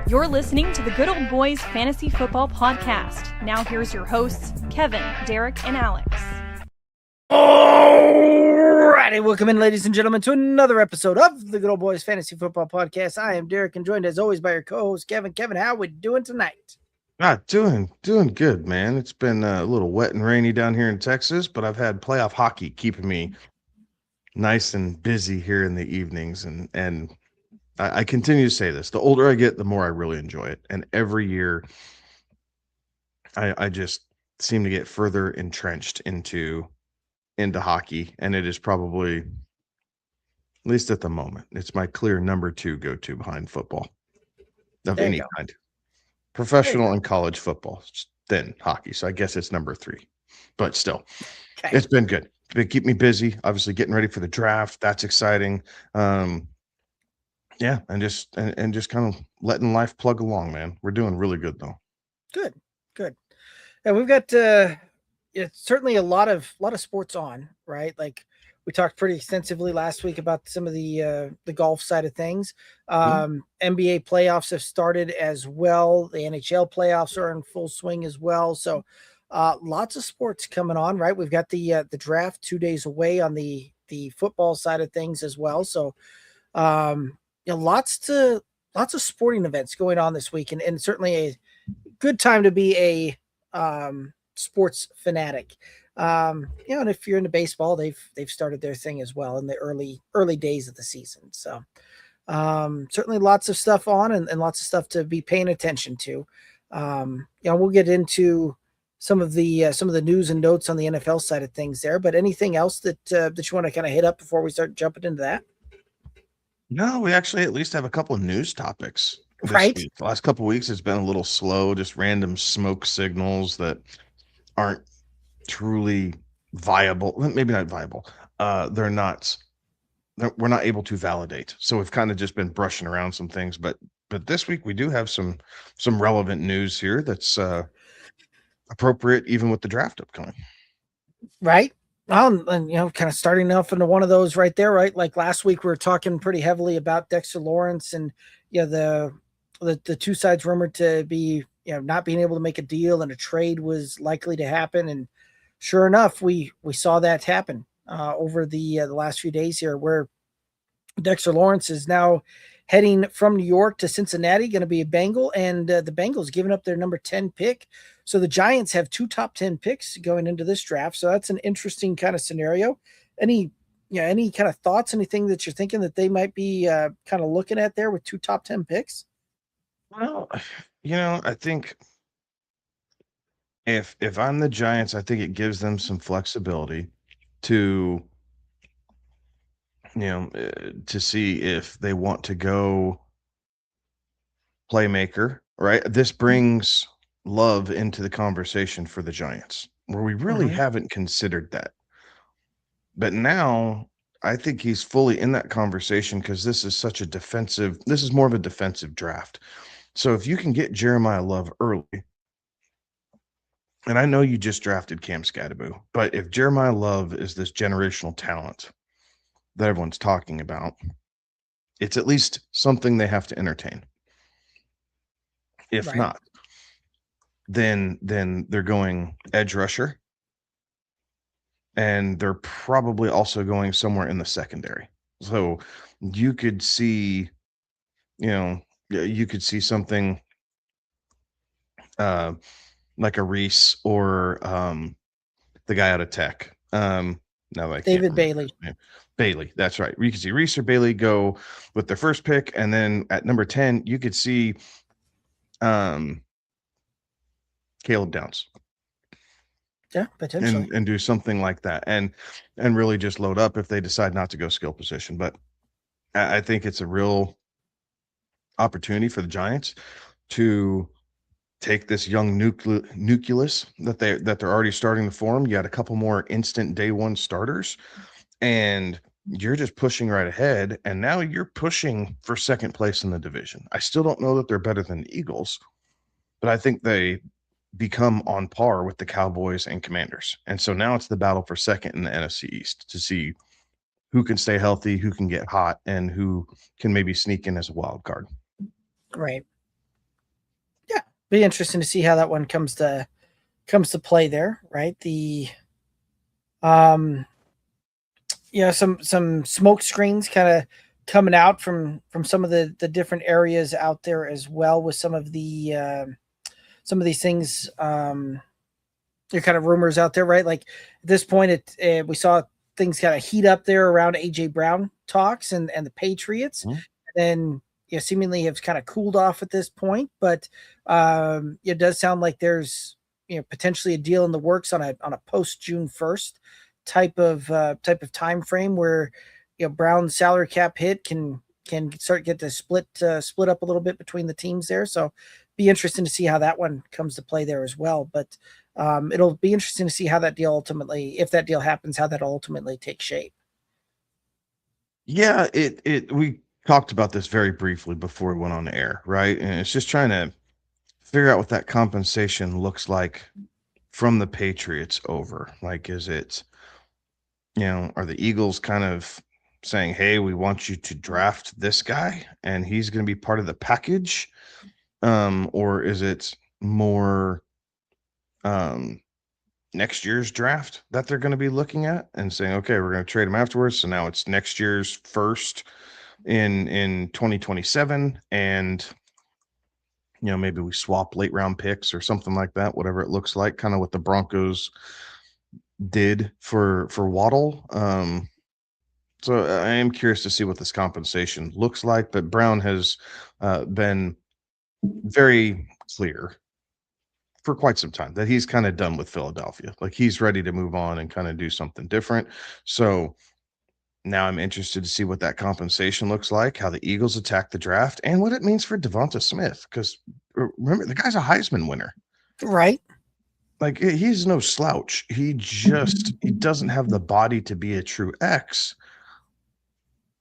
You're listening to the Good Old Boys Fantasy Football Podcast. Now here's your hosts, Kevin, Derek, and Alex. Alrighty, welcome in, ladies and gentlemen, to another episode of the Good Old Boys Fantasy Football Podcast. I am Derek, and joined as always by your co-host, Kevin. Kevin, how are we doing tonight? Doing good, man. It's been a little wet and rainy down here in Texas, but I've had playoff hockey keeping me nice and busy here in the evenings, and I continue to say this. The older I get, the more I really enjoy it. And every year I just seem to get further entrenched into hockey, and it is probably, at least at the moment, it's my clear number 2 go-to behind football of any kind. Professional and college football, then hockey. So I guess it's number 3, but still, It's been good. It's been keep me busy. Obviously, getting ready for the draft. That's exciting. Yeah, and just kind of letting life plug along, man. We're doing really good though. Good. And we've got it's certainly a lot of sports on, right? Like we talked pretty extensively last week about some of the golf side of things. NBA playoffs have started as well. The NHL playoffs are in full swing as well. So lots of sports coming on, right? We've got the draft 2 days away on the football side of things as well. So lots of sporting events going on this week, and certainly a good time to be a sports fanatic. And if you're into baseball, they've started their thing as well in the early days of the season. So certainly lots of stuff on and lots of stuff to be paying attention to. We'll get into some of the news and notes on the NFL side of things there, but anything else that you want to kind of hit up before we start jumping into that? No, we actually at least have a couple of news topics this Right. week. The last couple of weeks it's been a little slow, just random smoke signals that aren't truly viable. Maybe not viable. We're not able to validate. So we've kind of just been brushing around some things, but this week we do have some relevant news here that's appropriate even with the draft upcoming. Right. Well, and kind of starting off into one of those right there, right? Like last week, we were talking pretty heavily about Dexter Lawrence and the two sides rumored to be not being able to make a deal, and a trade was likely to happen. And sure enough, we saw that happen over the last few days here, where Dexter Lawrence is now heading from New York to Cincinnati, going to be a Bengal, and the Bengals giving up their number 10 pick. So the Giants have 2 top 10 picks going into this draft. So that's an interesting kind of scenario. Any kind of thoughts, anything that you're thinking that they might be kind of looking at there with 2 top 10 picks? Well, I think if I'm the Giants, I think it gives them some flexibility to to see if they want to go playmaker, right? This brings Love into the conversation for the Giants, where we really haven't considered that. But now I think he's fully in that conversation because this is more of a defensive draft. So if you can get Jeremiah Love early, and I know you just drafted Cam Scatterbo, but if Jeremiah Love is this generational talent that everyone's talking about, it's at least something they have to entertain. If not, then they're going edge rusher, and they're probably also going somewhere in the secondary. So you could see, something like a Reese or the guy out of Tech. David Bailey. Bailey, that's right. You could see Reese or Bailey go with their first pick, and then at number 10, you could see Caleb Downs. Yeah, potentially. And do something like that, and really just load up if they decide not to go skill position. But I think it's a real opportunity for the Giants to take this young nucleus that they're already starting to form. You got a couple more instant day one starters, and you're just pushing right ahead. And now you're pushing for second place in the division. I still don't know that they're better than the Eagles, but I think they become on par with the Cowboys and Commanders. And so now it's the battle for second in the NFC East to see who can stay healthy, who can get hot, and who can maybe sneak in as a wild card. Right. Be interesting to see how that one comes to play there, right? Um, some smoke screens kind of coming out from some of the different areas out there as well with some of some of these things. There kind of rumors out there, right? Like at this point, we saw things kind of heat up there around AJ Brown talks and the Patriots, Mhm. and seemingly have kind of cooled off at this point. But it does sound like there's potentially a deal in the works on a post June 1st type of time frame where Brown's salary cap hit can start get to split up a little bit between the teams there. So be interesting to see how that one comes to play there as well. But it'll be interesting to see how that deal ultimately, if that deal happens, how that ultimately takes shape. Yeah, it we talked about this very briefly before we went on the air, right? And it's just trying to figure out what that compensation looks like from the Patriots over. Like, is it, are the Eagles kind of saying, "Hey, we want you to draft this guy and he's going to be part of the package?" Or is it more um next year's draft that they're going to be looking at and saying, "Okay, we're going to trade him afterwards, so now it's next year's first in 2027, and maybe we swap late round picks or something like that, whatever it looks like, kind of what the Broncos did for Waddle." So I am curious to see what this compensation looks like, but Brown has been very clear for quite some time that he's kind of done with Philadelphia. Like, he's ready to move on and kind of do something different. So now I'm interested to see what that compensation looks like, how the Eagles attack the draft, and what it means for Devonta Smith. Because remember, the guy's a Heisman winner. Right. Like, he's no slouch. He doesn't have the body to be a true X.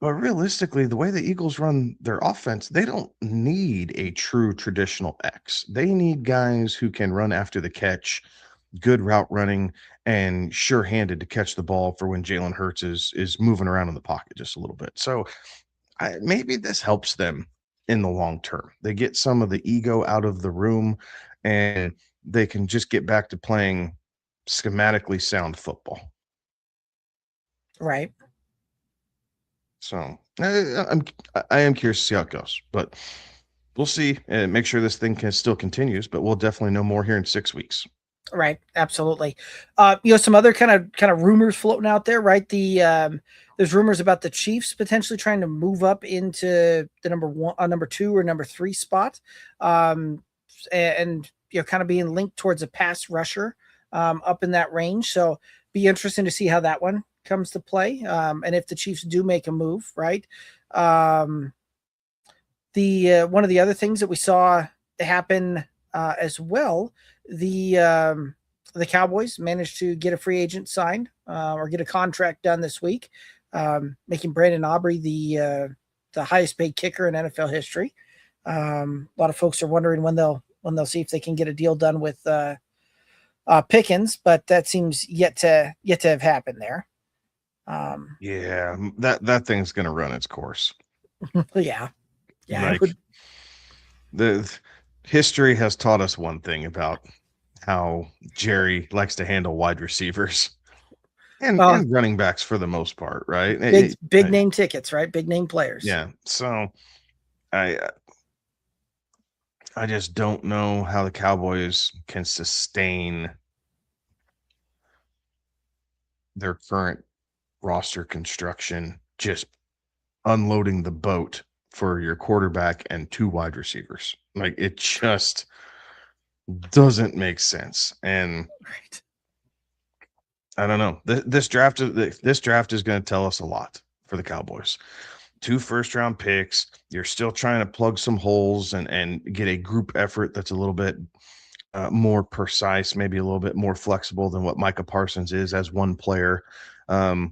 But realistically, the way the Eagles run their offense, they don't need a true traditional X. They need guys who can run after the catch, good route running, and sure-handed to catch the ball for when Jalen Hurts is moving around in the pocket just a little bit. So maybe this helps them in the long term. They get some of the ego out of the room, and they can just get back to playing schematically sound football. Right. So I am curious to see how it goes, but we'll see and make sure this thing still continues. But we'll definitely know more here in 6 weeks. Right. Absolutely. Some other kind of rumors floating out there, right? There's rumors about the Chiefs potentially trying to move up into the number 2 or number 3 spot. And kind of being linked towards a pass rusher up in that range. So be interesting to see how that one comes to play. And if the Chiefs do make a move, right? The one of the other things that we saw happen as well, the Cowboys managed to get a free agent signed or get a contract done this week, making Brandon Aubrey the highest paid kicker in NFL history. A lot of folks are wondering when they'll see if they can get a deal done with Pickens, but that seems yet to have happened there. Yeah, that thing's gonna run its course. Yeah, Like, the history has taught us one thing about how Jerry likes to handle wide receivers and running backs for the most part, right? Big name tickets, right? Big name players. Yeah. So I I just don't know how the Cowboys can sustain their current roster construction, just unloading the boat for your quarterback and 2 wide receivers. Like, it just doesn't make sense. And Right. I don't know. This draft is going to tell us a lot for the Cowboys. 2 first-round picks. You're still trying to plug some holes and get a group effort that's a little bit more precise, maybe a little bit more flexible than what Micah Parsons is as one player, and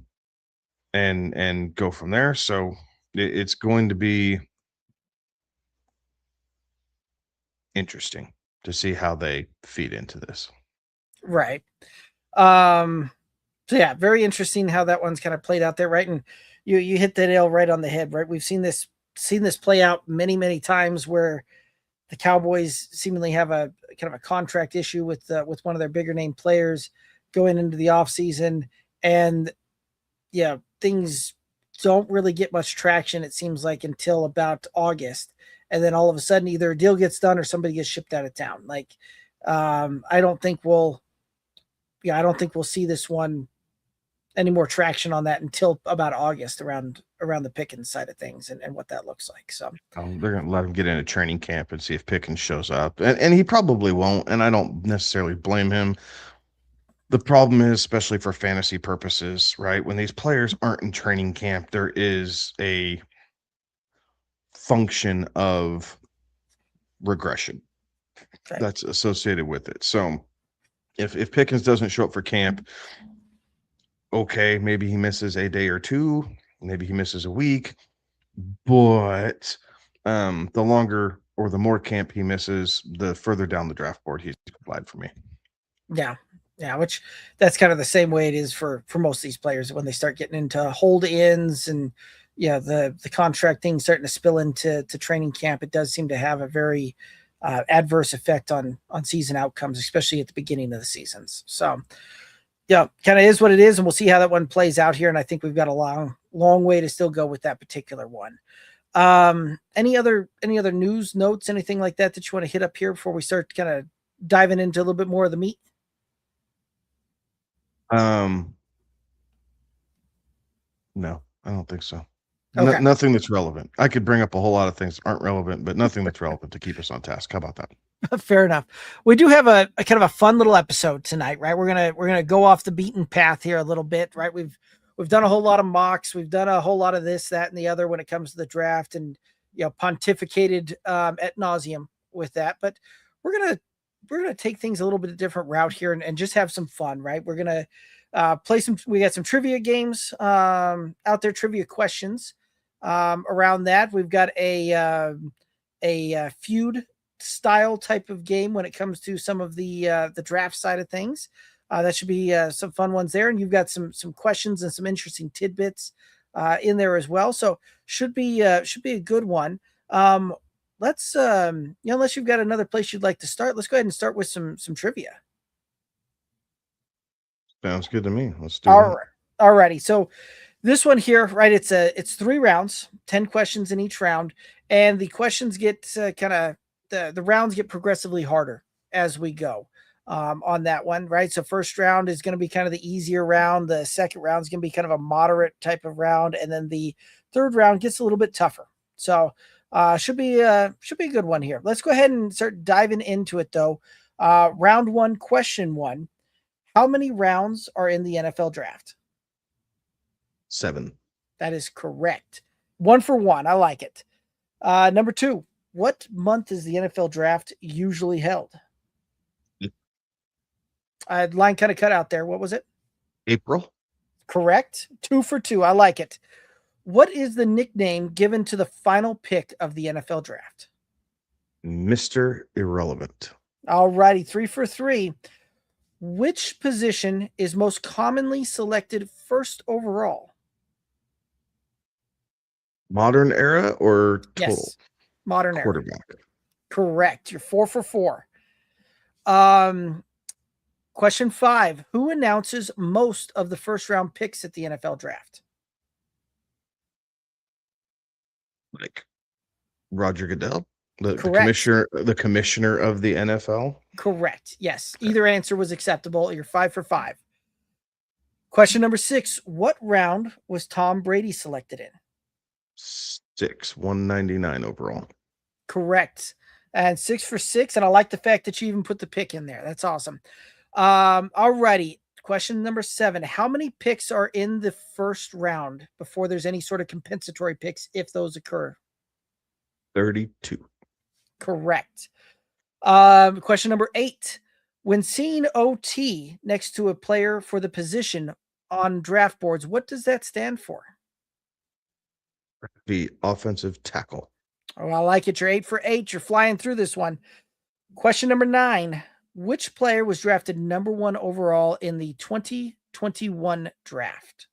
go from there. So it's going to be interesting to see how they feed into this. Right. So yeah, very interesting how that one's kind of played out there, right? And you hit the nail right on the head, right? We've seen this play out many times where The Cowboys seemingly have a kind of a contract issue with one of their bigger name players going into the offseason. And yeah, things don't really get much traction, it seems like, until about August. And then all of a sudden, either a deal gets done or somebody gets shipped out of town. Like, I don't think we'll see this one any more traction on that until about August, around the Pickens side of things and what that looks like. So They're going to let him get into training camp and see if Pickens shows up. And he probably won't. And I don't necessarily blame him. The problem is, especially for fantasy purposes, right? When these players aren't in training camp, there is a function of regression that's associated with it. So if Pickens doesn't show up for camp, okay, maybe he misses a day or two, maybe he misses a week, but the longer or the more camp he misses, the further down the draft board he's applied for me. Yeah, which that's kind of the same way it is for most of these players when they start getting into hold-ins and the contract thing starting to spill into training camp. It does seem to have a very adverse effect on season outcomes, especially at the beginning of the seasons. So yeah, kind of is what it is, and we'll see how that one plays out here. And I think we've got a long way to still go with that particular one. Any other news notes, anything like that you want to hit up here before we start kind of diving into a little bit more of the meat? No, I don't think so. Okay. Nothing that's relevant. I could bring up a whole lot of things that aren't relevant, but nothing that's relevant to keep us on task. How about that? Fair enough. We do have a kind of a fun little episode tonight, right? We're gonna go off the beaten path here a little bit, right? We've done a whole lot of mocks, we've done a whole lot of this, that, and the other when it comes to the draft, and pontificated at nauseum with that. But we're gonna take things a little bit of different route here and just have some fun, right? We're gonna play some. We got some trivia games out there, trivia questions around that. We've got a feud style type of game when it comes to some of the draft side of things. That should be some fun ones there, and you've got some questions and some interesting tidbits in there as well. So should be a good one. Let's unless you've got another place you'd like to start, let's go ahead and start with some trivia. Sounds good to me. Let's do it. Alrighty. So this one here, right? It's 3 rounds, 10 questions in each round, and the questions get kind of the rounds get progressively harder as we go on that one, right? So first round is going to be kind of the easier round. The second round is going to be kind of a moderate type of round, and then the third round gets a little bit tougher. So should be a good one here. Let's go ahead and start diving into it though. Round 1, question 1. How many rounds are in the NFL draft? 7. That is correct. 1 for 1. I like it. Number 2. What month is the NFL draft usually held? Line kind of cut out there. What was it? April. Correct. 2 for 2. I like it. What is the nickname given to the final pick of the NFL draft? Mr. Irrelevant. All righty. 3 for 3. Which position is most commonly selected first overall? Modern era or total? Yes. Modern quarterback. Era. Correct. You're 4 for 4. Question 5. Who announces most of the first round picks at the NFL draft? Like Roger Goodell, the commissioner of the NFL. Correct. Yes. Either answer was acceptable. You're 5 for 5. Question number 6. What round was Tom Brady selected in? 6, 199 overall. Correct. And 6 for 6. And I like the fact that you even put the pick in there. That's awesome. All righty. Question number 7. How many picks are in the first round before there's any sort of compensatory picks, if those occur? 32. Correct. Question number 8. When seeing OT next to a player for the position on draft boards, what does that stand for? The offensive tackle. Oh, I like it. You're 8 for 8. You're flying through this one. Question number 9. Which player was drafted number 1 overall in the 2021 draft?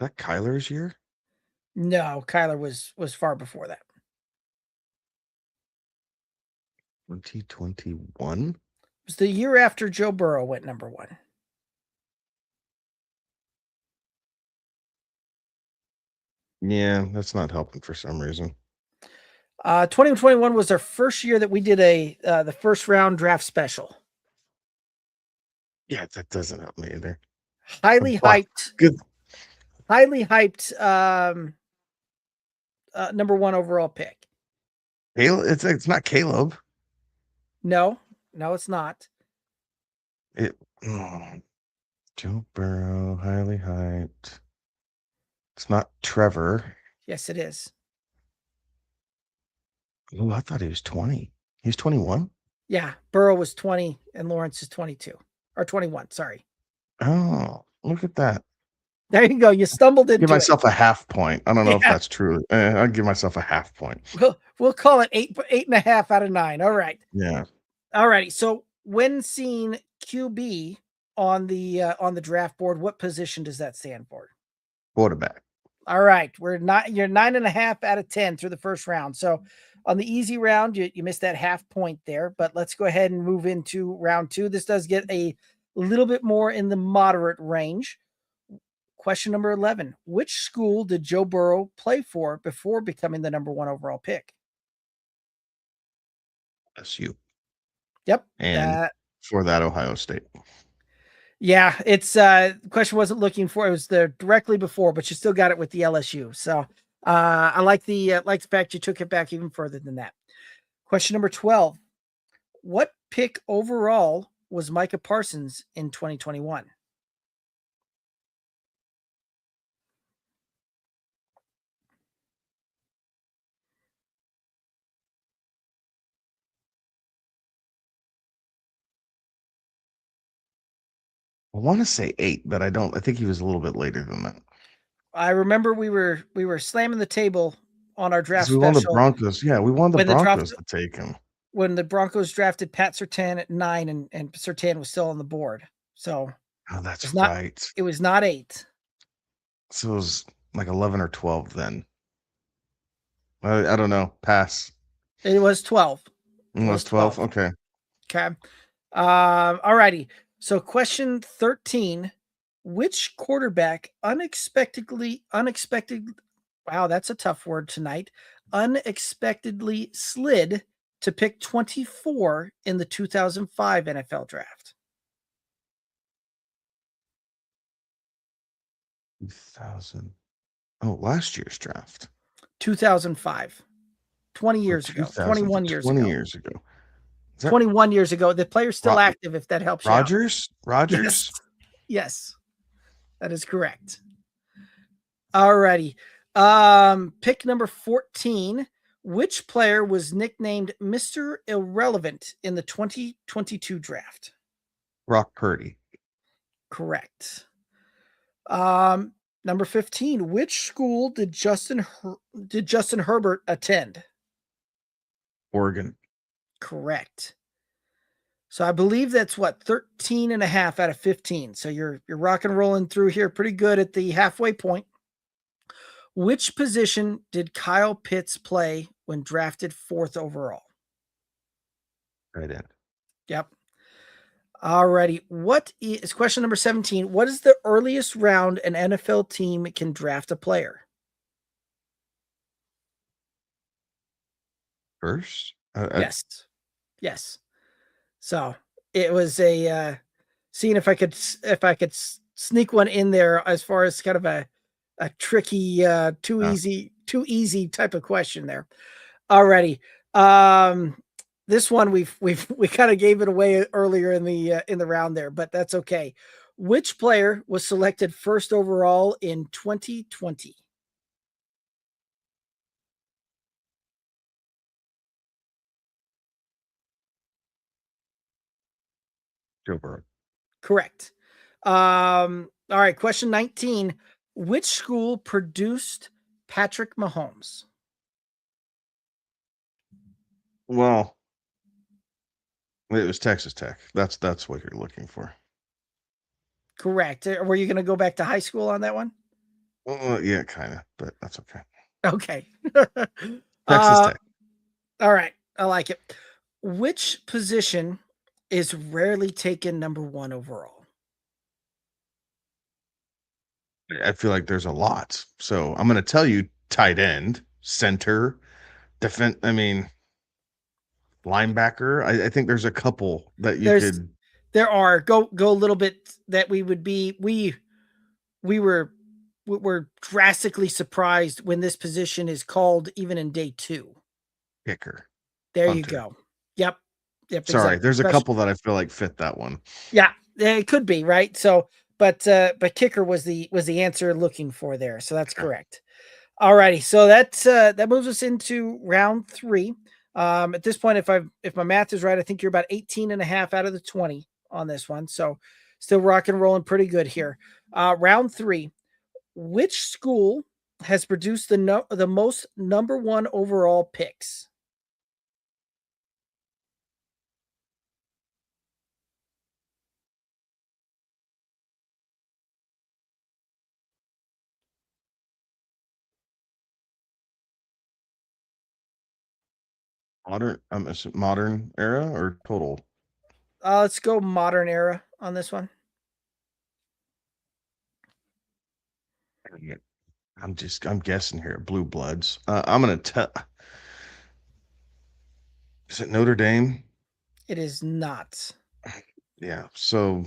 that Kyler's year? No, Kyler was far before that. 2021? It was the year after Joe Burrow went number one. Yeah, that's not helping for some reason. 2021 was our first year that we did the first round draft special. Yeah, that doesn't help me either. Highly But hyped. good. Highly hyped. Number one overall pick. Caleb, it's not Caleb. No, it's not. Joe Burrow, highly hyped. It's not Trevor. Yes, it is. Oh, I thought he was 20. He's 21? Yeah, Burrow was 20 and Lawrence is 22. Or 21, sorry. Oh, look at that. There you go. You stumbled into Give myself a half point. I don't know if Yeah. that's true. I'll give myself a half point. We'll call it 8.5 out of 9. All right. Yeah. All righty. So when seeing QB on the draft board, what position does that stand for? Quarterback. All right. You're 9.5 out of 10 through the first round. So on the easy round, you missed that half point there, but let's go ahead and move into round 2. This does get a little bit more in the moderate range. Question number 11. Which school did Joe Burrow play for before becoming the number one overall pick? SU. Yep. And for that, Ohio State. Yeah, it's the question wasn't looking for it was there directly before, but you still got it with the LSU. So I like the fact you took it back even further than that. Question number 12. What pick overall was Micah Parsons in 2021? I want to say 8, but I don't. I think he was a little bit later than that. I remember we were slamming the table on our draft We special. won the Broncos. Yeah, we wanted the Broncos to take him. When the Broncos drafted Pat Surtain at 9 and Surtain was still on the board. So that's right. It was not 8. So it was like 11 or 12 then. I don't know. Pass. It was 12. It was 12. Okay. Okay. All righty. So question 13, which quarterback unexpectedly, wow, that's a tough word tonight, unexpectedly slid to pick 24 in the 2005 NFL draft? 2000. Oh, last year's draft. 2005. 20 years ago. 21 years ago. 20 years ago. 21 years ago. The player's still active, if that helps Rodgers? you out. Rodgers? Yes. That is correct. All righty. Pick number 14. Which player was nicknamed Mr. Irrelevant in the 2022 draft? Brock Purdy. Correct. Number 15. Which school did Justin Herbert attend? Oregon. Correct. So I believe that's 13.5 out of 15. So you're rock and rolling through here pretty good at the halfway point. Which position did Kyle Pitts play when drafted 4th overall? Right in. Yep. Alrighty. What is question number 17? What is the earliest round an NFL team can draft a player? First? Yes. So it was a seeing if I could sneak one in there as far as kind of a tricky, too easy type of question there. Alrighty. This one we kind of gave it away earlier in the round there, but that's okay. Which player was selected 1st overall in 2020? Joe Burrow. Correct. All right. Question 19. Which school produced Patrick Mahomes? Well, it was Texas Tech. That's what you're looking for. Correct. Were you going to go back to high school on that one? Yeah, kind of, but that's okay. Okay. Texas uh, Tech. all right. I like it. Which position is rarely taken number one overall? I feel like there's a lot. So I'm going to tell you tight end, center, defense. I mean, linebacker. I think there's a couple that you There's could. there are go a little bit that we would be we were drastically surprised when this position is called even in day two. Kicker, There you punter. go. Yep. Yep, Sorry, exactly. there's a Special. couple that I feel like fit that one. Yeah, it could be, right? So, but kicker was the answer looking for there. So that's Okay. correct. All righty. So that moves us into round three. At this point, if my math is right, I think you're about 18 and a half out of the 20 on this one. So still rock and rolling pretty good here. Round three. Which school has produced the most number one overall picks? Modern era or total? Let's go modern era on this one. Yeah, I'm guessing here. Blue Bloods. I'm gonna tell. Is it Notre Dame? It is not Yeah. So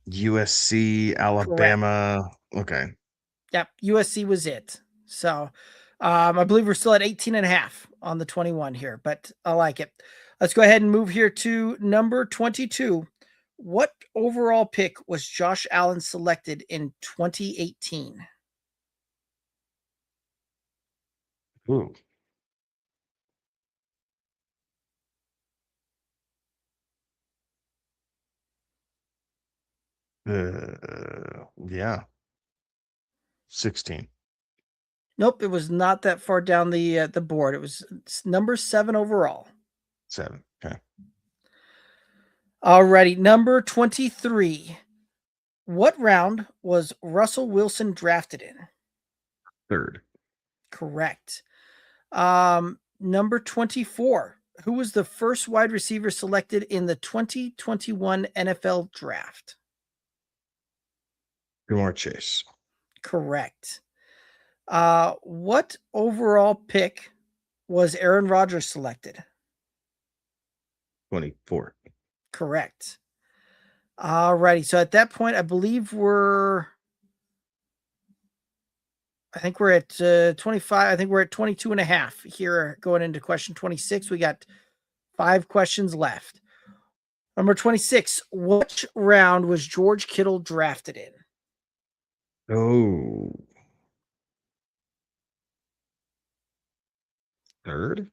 USC, correct. Alabama. Okay. Yep, USC was it. So I believe we're still at 18 and a half on the 21 here, but I like it. Let's go ahead and move here to number 22. What overall pick was Josh Allen selected in 2018? Ooh. Yeah. 16. Nope, it was not that far down the board. It was number 7 overall. 7. Okay. Alrighty, number 23. What round was Russell Wilson drafted in? Third. Correct. Number 24. Who was the first wide receiver selected in the 2021 NFL draft? Jamar Chase. Correct. What overall pick was Aaron Rodgers selected? 24. Correct. Alrighty. So at that point, I believe I think we're at 25. I think we're at 22 and a half here going into question 26. We got 5 questions left. Number 26. Which round was George Kittle drafted in? Oh. Third?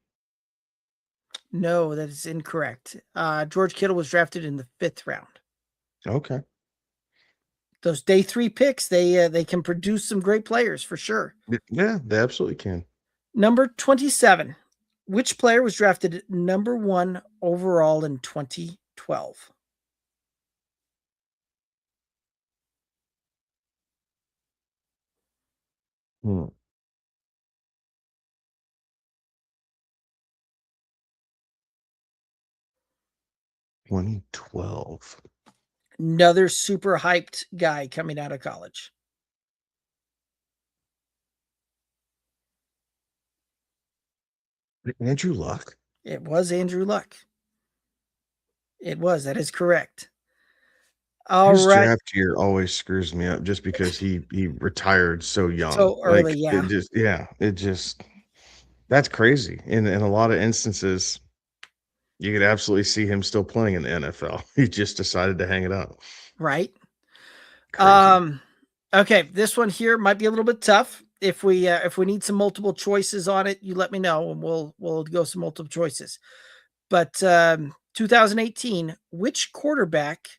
No, that is incorrect. George Kittle was drafted in the 5th round. Okay. Those day 3 picks, they can produce some great players for sure. Yeah, they absolutely can. Number 27. Which player was drafted number 1 overall in 2012? Hmm. 2012. Another super hyped guy coming out of college. Andrew Luck. It was Andrew Luck. It was. That is correct. All His right. draft year always screws me up just because he retired so young. So early, Like yeah. it just that's crazy. In a lot of instances, you could absolutely see him still playing in the NFL. He just decided to hang it up. Right. Crazy. Okay, this one here might be a little bit tough. If we need some multiple choices on it, you let me know and we'll go some multiple choices. But 2018, which quarterbacks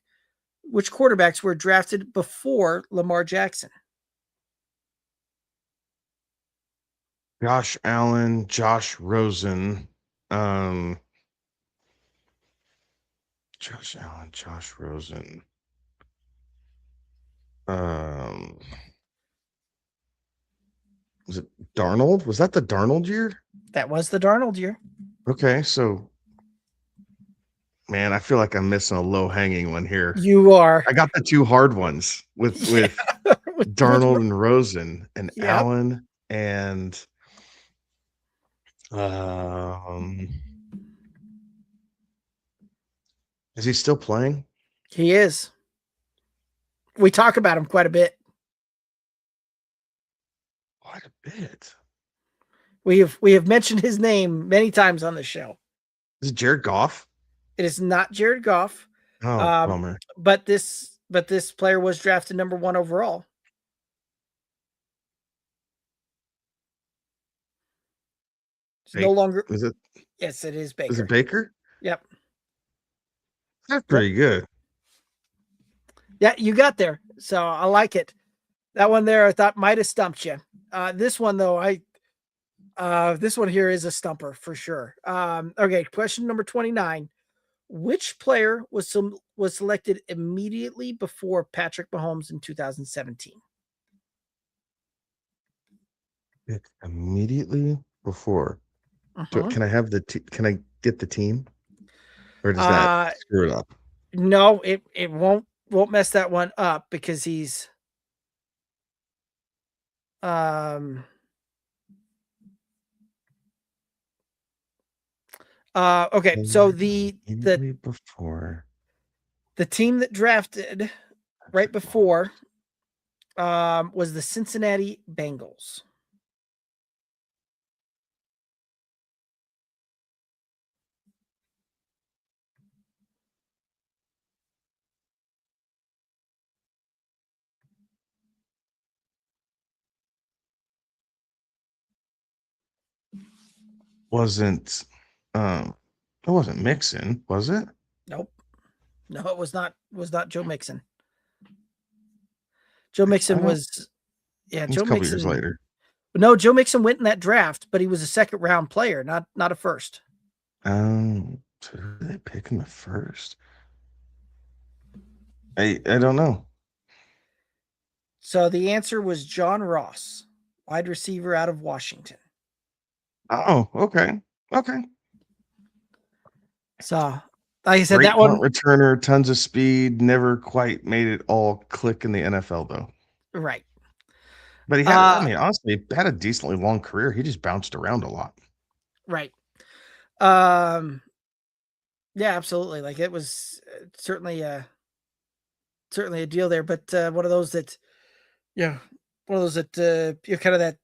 were drafted before Lamar Jackson? Josh Allen, Josh Rosen, um, Josh Allen, Josh Rosen. Um, Darnold? Was that the Darnold year? That was the Darnold year. Okay, so man, I feel like I'm missing a low-hanging one here. You are. I got the two hard ones with Darnold and Rosen and Allen and is he still playing? He is. We talk about him quite a bit. Quite a bit. We have mentioned his name many times on the show. Is it Jared Goff? It is not Jared Goff. Oh, bummer. But this player was drafted number 1 overall. It's no longer. Is it? Yes, it is Baker. Is it Baker? Yep. That's pretty good. Yeah, you got there. So I like it. That one there, I thought might have stumped you. This one though, this one here is a stumper for sure. Okay, question number 29. Which player was selected immediately before Patrick Mahomes in 2017? Immediately before. Can I have can I get the team? Or does that screw it up? No, it won't mess that one up because he's okay, so the before the team that drafted right before was the Cincinnati Bengals. It wasn't Mixon, was it? Nope. No, it was not Joe Mixon. Joe Mixon was Joe Mixon. A couple years later. No, Joe Mixon went in that draft, but he was a second round player, not a first. So who did they pick in the first? I don't know. So the answer was John Ross, wide receiver out of Washington. Oh, okay. So, like I said, great that one returner, tons of speed, never quite made it all click in the NFL though. Right. But he had, honestly, had a decently long career. He just bounced around a lot. Right. Yeah, absolutely. Like it was certainly a deal there, but one of those that kind of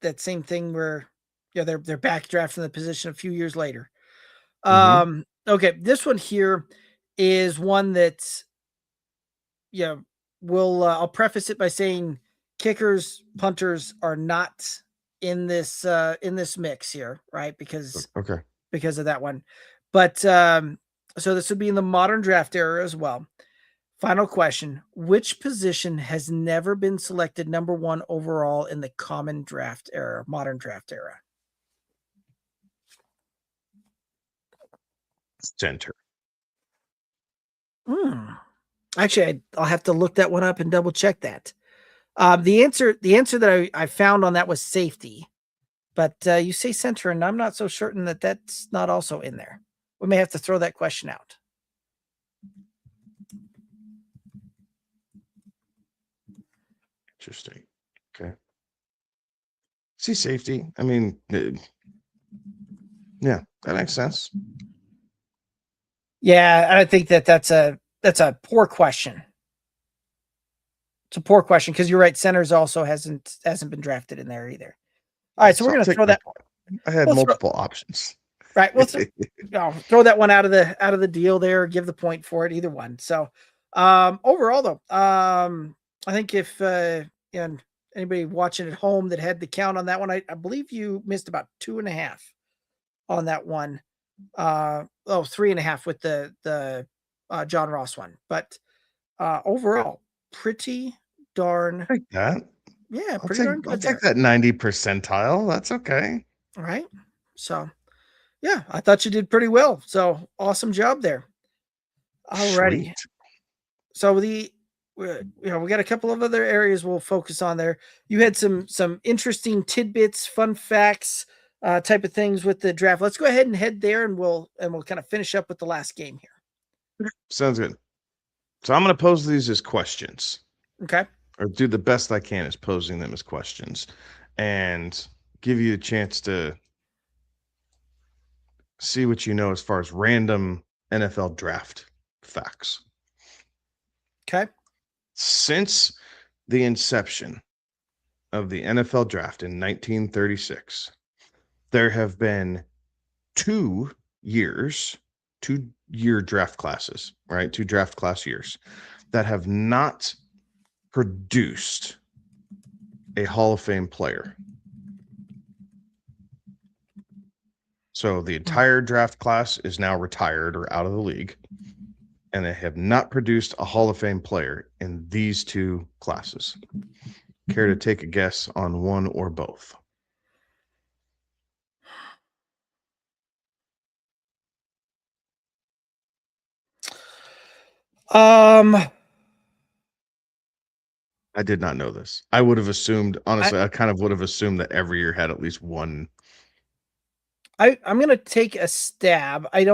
that same thing where they're backdrafting the position a few years later. Okay, this one here is one that I'll preface it by saying kickers, punters are not in this mix here, right? Because of that one. But so this would be in the modern draft era as well. Final question. Which position has never been selected number 1 overall in the modern draft era? Center. Actually, I'll have to look that one up and double check that. The answer that I found on that was safety, but you say center, and I'm not so certain that that's not also in there. We may have to throw that question out. Interesting. Okay. See safety. I mean, yeah, that makes sense. Yeah, I think that's a poor question. It's a poor question because you're right. Centers also hasn't been drafted in there either. All right, so we're going to throw that. I had multiple options. Right. We'll throw that one out of the deal there. Give the point for it. Either one. So overall, though, I think if anybody watching at home that had the count on that one, I believe you missed about 2.5 on that one. 3.5 with the John Ross one, but overall, pretty darn. Like that. Yeah, pretty darn good. I'll take that 90 percentile. That's okay. All right. So, yeah, I thought you did pretty well. So awesome job there. All righty. So we got a couple of other areas we'll focus on there. You had some interesting tidbits, fun facts, type of things with the draft. Let's go ahead and head there, and we'll kind of finish up with the last game here. Sounds good. So I'm going to pose these as questions. Okay. Or do the best I can as posing them as questions, and give you a chance to see what you know as far as random NFL draft facts. Okay. Since the inception of the NFL draft in 1936, there have been 2 year draft classes, right? 2 draft class years that have not produced a Hall of Fame player. So the entire draft class is now retired or out of the league, and they have not produced a Hall of Fame player in these 2 classes. Care to take a guess on one or both? I did not know this. I would have assumed, honestly, I kind of would have assumed that every year had at least one. I'm gonna take a stab. I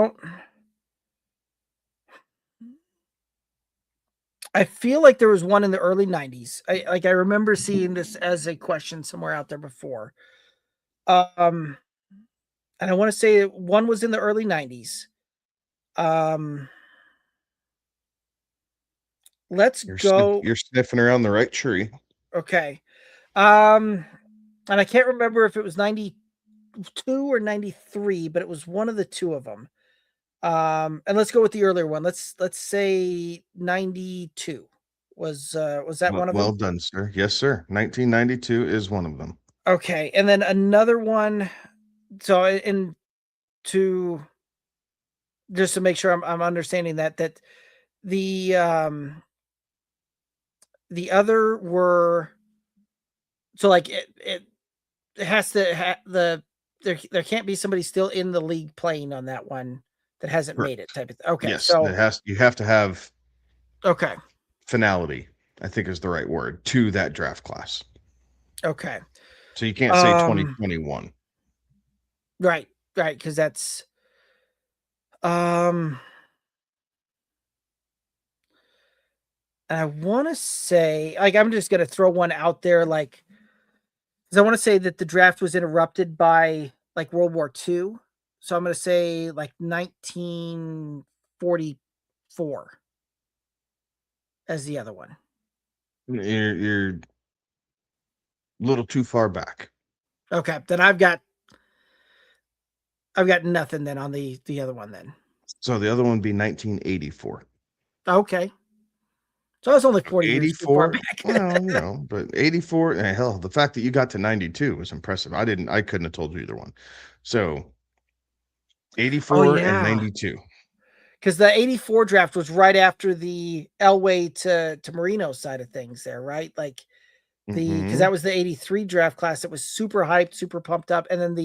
feel like there was one in the early 90s. I remember seeing this as a question somewhere out there before. And I want to say one was in the early 90s. Let's go. You're sniffing around the right tree. Okay. And I can't remember if it was 92 or 93, but it was one of the 2 of them. And let's go with the earlier one. Let's say 92. Was that one of them? Well done, sir. Yes, sir. 1992 is one of them. Okay. And then another one. So to just to make sure I'm understanding that the other were, so like it has to there can't be somebody still in the league playing on that one that hasn't made it type of thing. Okay. Yes, So you have to have okay. finality, I think is the right word, to that draft class. Okay. So you can't say 2021. Right, because that's and I want to say, like, I'm just gonna throw one out there, like, because I want to say that the draft was interrupted by like World War II, so I'm gonna say like 1944 as the other one. You're a little too far back. Okay, then I've got nothing then on the other one then. So the other one would be 1984. Okay. So that's only 40 years too far 84, back. well, but 84, and hell, the fact that you got to 92 was impressive. I couldn't have told you either one. So 84 and 92. Because the 84 draft was right after the Elway to Marino side of things there, right? Like because that was the 83 draft class that was super hyped, super pumped up. And then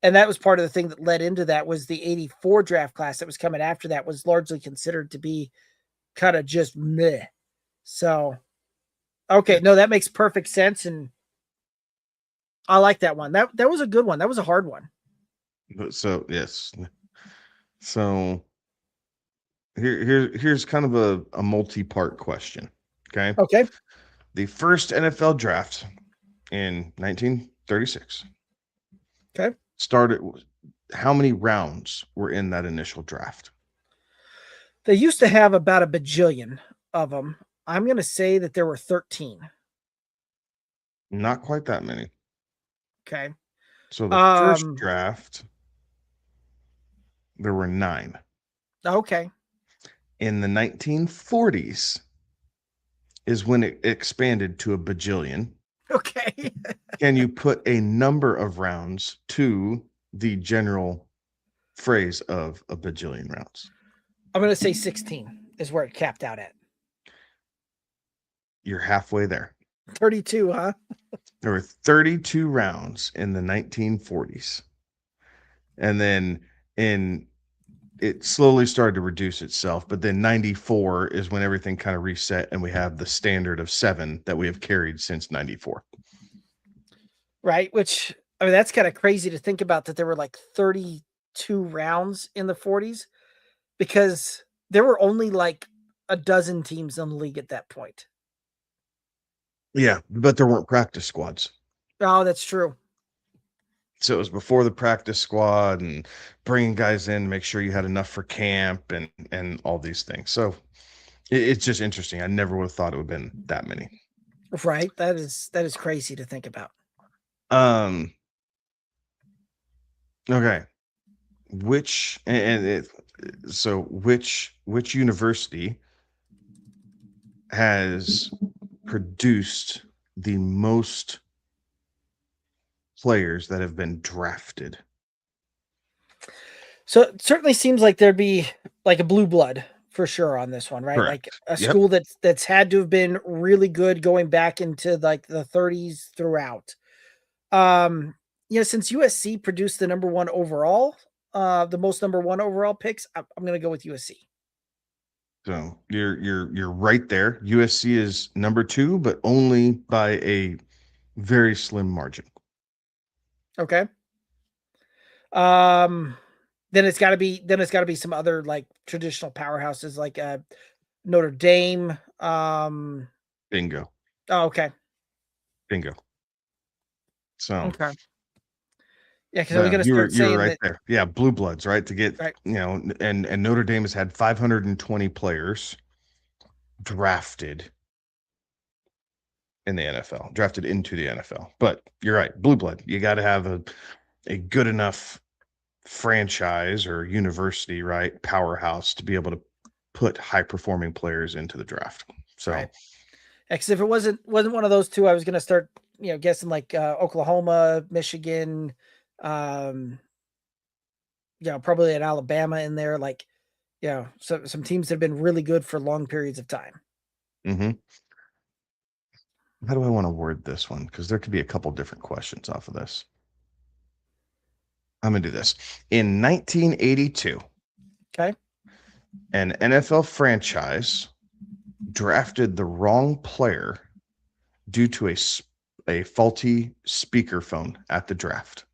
and that was part of the thing that led into that was the 84 draft class that was coming after that was largely considered to be kind of just meh. So, okay, no, that makes perfect sense. And I like that one. That was a good one. That was a hard one. So, yes. So here's kind of a multi-part question. Okay. Okay. The first NFL draft in 1936. Okay. Started. How many rounds were in that initial draft? They used to have about a bajillion of them. I'm going to say that there were 13. Not quite that many. Okay. So the first draft, there were 9. Okay. In the 1940s is when it expanded to a bajillion. Okay. Can you put a number of rounds to the general phrase of a bajillion rounds? I'm going to say 16 is where it capped out at. You're halfway there. 32, huh? There were 32 rounds in the 1940s. And then in it slowly started to reduce itself, but then 94 is when everything kind of reset and we have the standard of 7 that we have carried since 94. Right, which, I mean, that's kinda crazy to think about that there were, like, 32 rounds in the 40s because there were only, like, a dozen teams in the league at that point. Yeah, but there weren't practice squads. Oh, that's true. So it was before the practice squad and bringing guys in to make sure you had enough for camp and all these things. So it's just interesting. I never would have thought it would have been that many. Right, that is crazy to think about. Um, okay. Which university has produced the most players that have been drafted? So, it certainly seems like there'd be, like, a blue blood for sure on this one, right? Like, Correct. a Yep. school that's had to have been really good going back into, like, the 30s throughout. Since USC produced the number 1 overall, the most number 1 overall picks, I'm gonna go with USC. So you're right there. USC is number 2, but only by a very slim margin. Okay. Um, then it's gotta be some other, like, traditional powerhouses like, Notre Dame. Bingo. Oh, okay. Bingo. So Okay. Yeah, because I was gonna you were start you were saying right that. there. Yeah, blue bloods, right? To get, Right. and Notre Dame has had 520 players drafted in the NFL, drafted into the NFL. But you're right, blue blood. You got to have a good enough franchise or university, right? Powerhouse to be able to put high performing players into the draft. So Right. Because if it wasn't one of those 2, I was gonna start, guessing like, Oklahoma, Michigan, um, probably at Alabama in there, like, so some teams that have been really good for long periods of time. mhm. How do I want to word this one? Because there could be a couple different questions off of this. I'm gonna do this. In 1982, Okay. an NFL franchise drafted the wrong player due to a faulty speakerphone at the draft.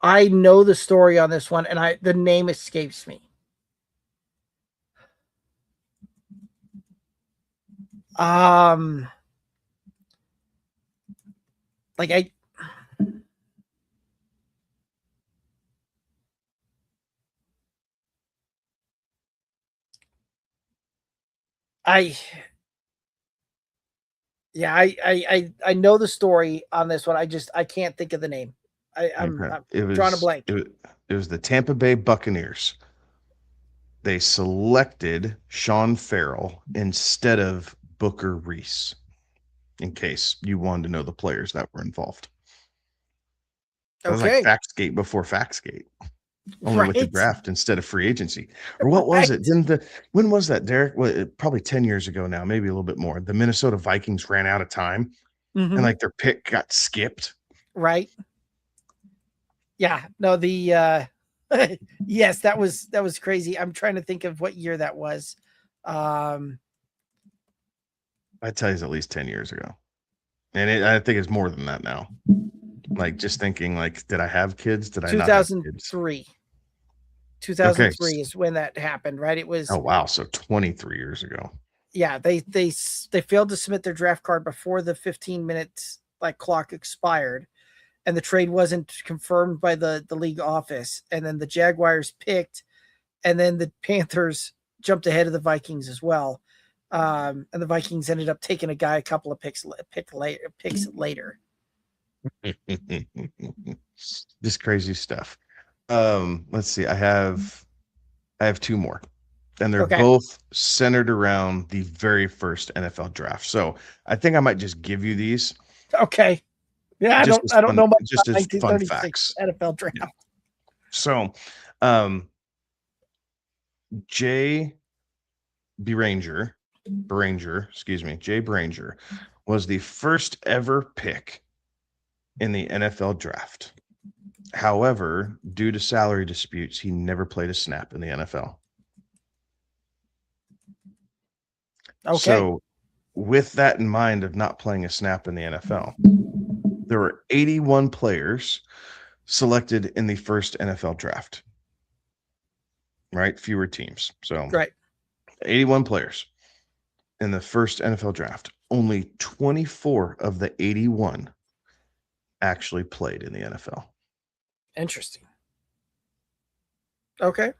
I know the story on this one, and the name escapes me. Um, like I yeah, I know the story on this one. I can't think of the name. Okay. I'm drawing a blank. It was the Tampa Bay Buccaneers. They selected Sean Farrell instead of Booker Reese, in case you wanted to know the players that were involved. That was like Okay. Faxgate before Faxgate, only with the Right. draft instead of free agency. Or what was it? Right. When was that, Derek? Well, probably 10 years ago now, maybe a little bit more. The Minnesota Vikings ran out of time and Mhm. like their pick got skipped. Right. Yeah. No, yes, that was crazy. I'm trying to think of what year that was. Um, I tell you, it's at least 10 years ago. And I think it's more than that now. Like just thinking like, did I have kids? Did I not have kids? 2003. Okay. 2003 is when that happened, right? It Oh was, wow. So 23 years ago. yeah, they failed to submit their draft card before the 15 minutes like clock expired, and the trade wasn't confirmed by the league office. And then the Jaguars picked, and then the Panthers jumped ahead of the Vikings as well. And the Vikings ended up taking a guy a couple of picks later. Just crazy stuff. Let's see. I have 2 more. And they're Okay. both centered around the very first NFL draft. So I think I might just give you these Okay. Yeah, I don't know much just about as fun 1936 facts. NFL draft. Yeah. So Jay Jay Branger was the first ever pick in the NFL draft. However, due to salary disputes, he never played a snap in the NFL. Okay. So, with that in mind of not playing a snap in the NFL, there were 81 players selected in the first NFL draft. Right? Fewer teams. So, Right. 81 players in the first NFL draft. Only 24 of the 81 actually played in the NFL. Interesting. Okay.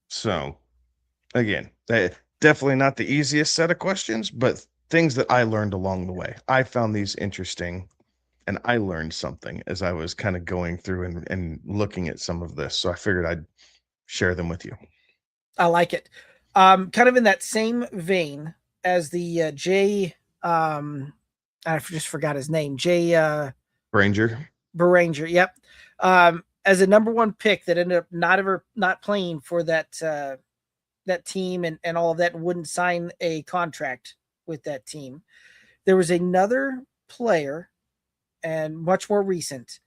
So, again, definitely not the easiest set of questions, but things that I learned along the way. I found these interesting, and I learned something as I was kind of going through and looking at some of this. So I figured I'd share them with you. I like it. Kind of in that same vein as the I just forgot his name. Ranger. Beranger. Yep. As a number one pick that ended up not playing for that team and all of that, and wouldn't sign a contract with that team. There was another player, and much more recent,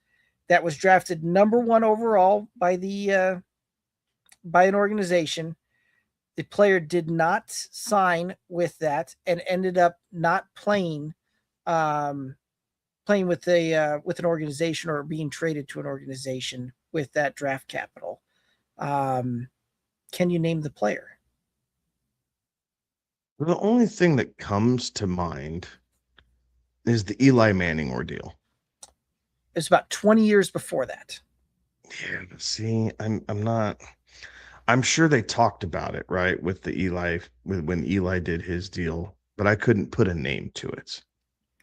that was drafted number one overall by an organization. The player did not sign with that and ended up not playing with an organization, or being traded to an organization with that draft capital. Can you name the player? The only thing that comes to mind is the Eli Manning ordeal. It's about 20 years before that. Yeah, see, I'm sure they talked about it, right, with the Eli, when Eli did his deal, but I couldn't put a name to it.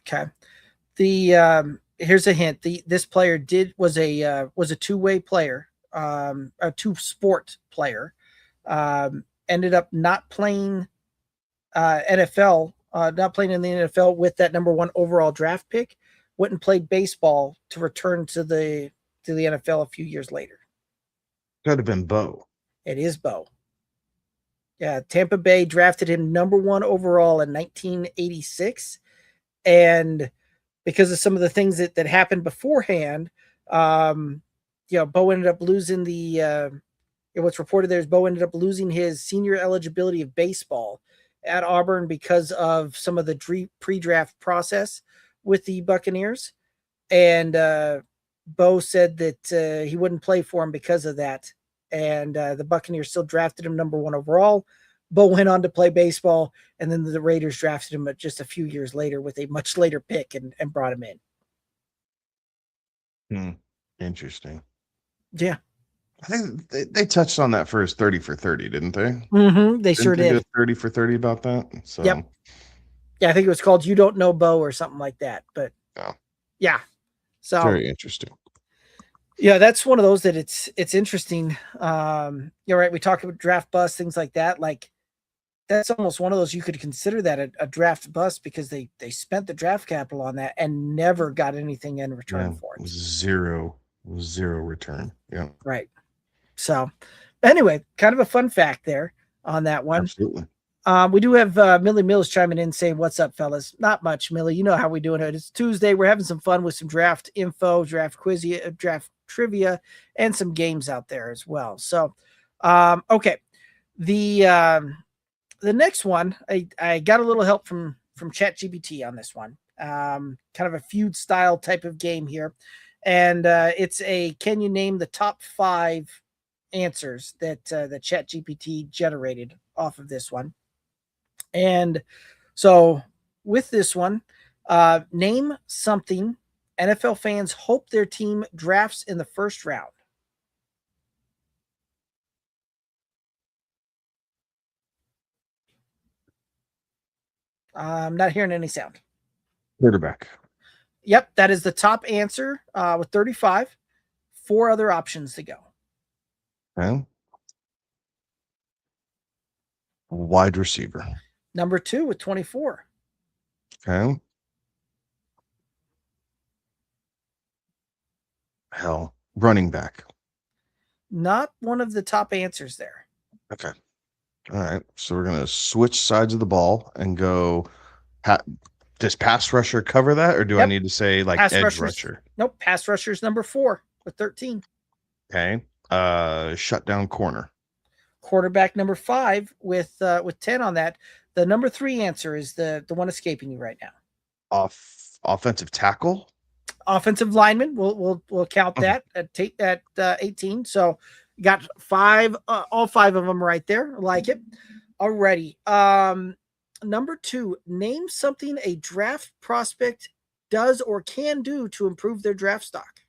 Okay. Here's a hint. This player was a two-way player, a two-sport player. Ended up not playing NFL, not playing in the NFL with that number one overall draft pick. Went and played baseball to return to the NFL a few years later. Could have been Bo. It is Bo. Yeah, Tampa Bay drafted him number one overall in 1986, and because of some of the things that happened beforehand, Bo ended up losing what's reported there is Bo ended up losing his senior eligibility of baseball at Auburn because of some of the pre-draft process with the Buccaneers. And Bo said that he wouldn't play for him because of that. And the Buccaneers still drafted him number one overall. Bo went on to play baseball, and then the Raiders drafted him just a few years later with a much later pick and brought him in. Interesting. Yeah. I think they touched on that for his 30 for 30, didn't they? Mm-hmm. They sure did. Do a 30 for 30 about that. So, yep. Yeah, I think it was called "You Don't Know Bo" or something like that. But yeah, so very interesting. Yeah, that's one of those that it's interesting. You're right. We talked about draft bust, things like that. Like, that's almost one of those you could consider that a draft bust, because they spent the draft capital on that and never got anything in return for it. Zero return. Yeah. Right. So anyway, kind of a fun fact there on that one. Absolutely. We do have Millie Mills chiming in saying, "What's up, fellas?" Not much, Millie. You know how we doing it. It's Tuesday. We're having some fun with some draft info, draft quiz, draft trivia, and some games out there as well. So, okay. The next one, I got a little help from ChatGPT on this one. Kind of a feud style type of game here. And it's can you name the top 5 answers that ChatGPT generated off of this one? And so with this one, name something NFL fans hope their team drafts in the first round. I'm not hearing any sound. Quarterback. Yep, that is the top answer with 35. 4 other options to go. Okay. Wide receiver. Number 2 with 24. Okay. Hell, running back. Not one of the top answers there. Okay. All right. So we're going to switch sides of the ball and go. Does pass rusher cover that, or do I need to say like pass edge rusher? Nope. Pass rusher's number 4 with 13. Okay. Shutdown corner. Quarterback number 5 with 10 on that. The number 3 answer is the one escaping you right now. Offensive tackle. Offensive lineman. We'll count that at 18. So you got 5, all 5 of them right there. Like it. Alrighty. Number 2. Name something a draft prospect does or can do to improve their draft stock.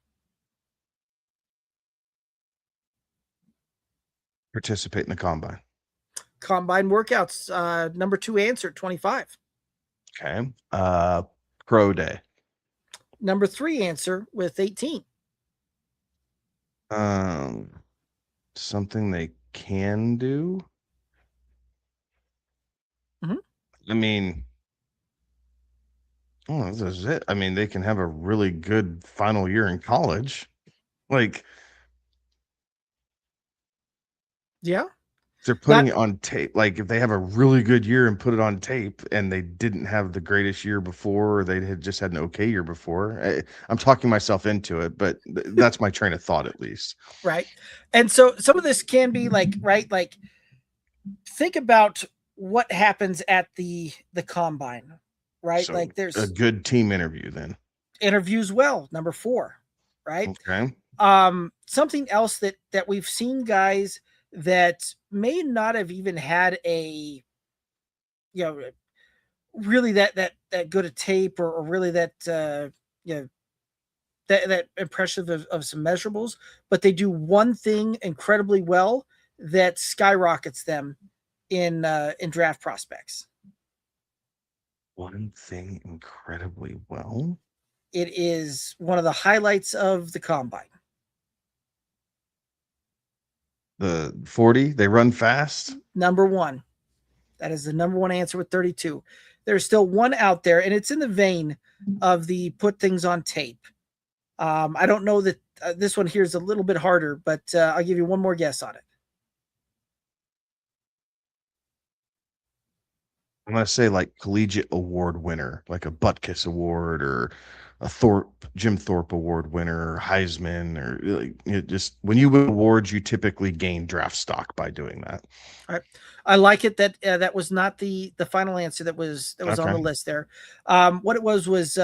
Participate in the combine. Combine workouts. Number 2 answer, 25. Okay. Pro day. Number 3 answer with 18. Something they can do. Mm-hmm. I mean, this is it. I mean, they can have a really good final year in college. Like, yeah. they're putting it on tape. Like, if they have a really good year and put it on tape and they didn't have the greatest year before, or they had just had an okay year before, I'm talking myself into it, but that's my train of thought, at least. Right. And so some of this can be like, right, like think about what happens at the combine, right? So like there's a good team interview then. Interviews well, number 4, right? Okay. Something else that we've seen guys that may not have even had a, really that good a tape or really that, that impressive of some measurables, but they do one thing incredibly well that skyrockets them in draft prospects. One thing incredibly well. It is one of the highlights of the combine. The 40, they run fast. Number 1. That is the number 1 answer with 32. There's still one out there, and it's in the vein of the put things on tape. I don't know that this one here is a little bit harder, but I'll give you one more guess on it. I'm going to say like collegiate award winner, like a Butkus award or a Jim Thorpe award winner, or Heisman, or just when you win awards, you typically gain draft stock by doing that. All right. I like it that that was not the final answer that was on the list there. What it was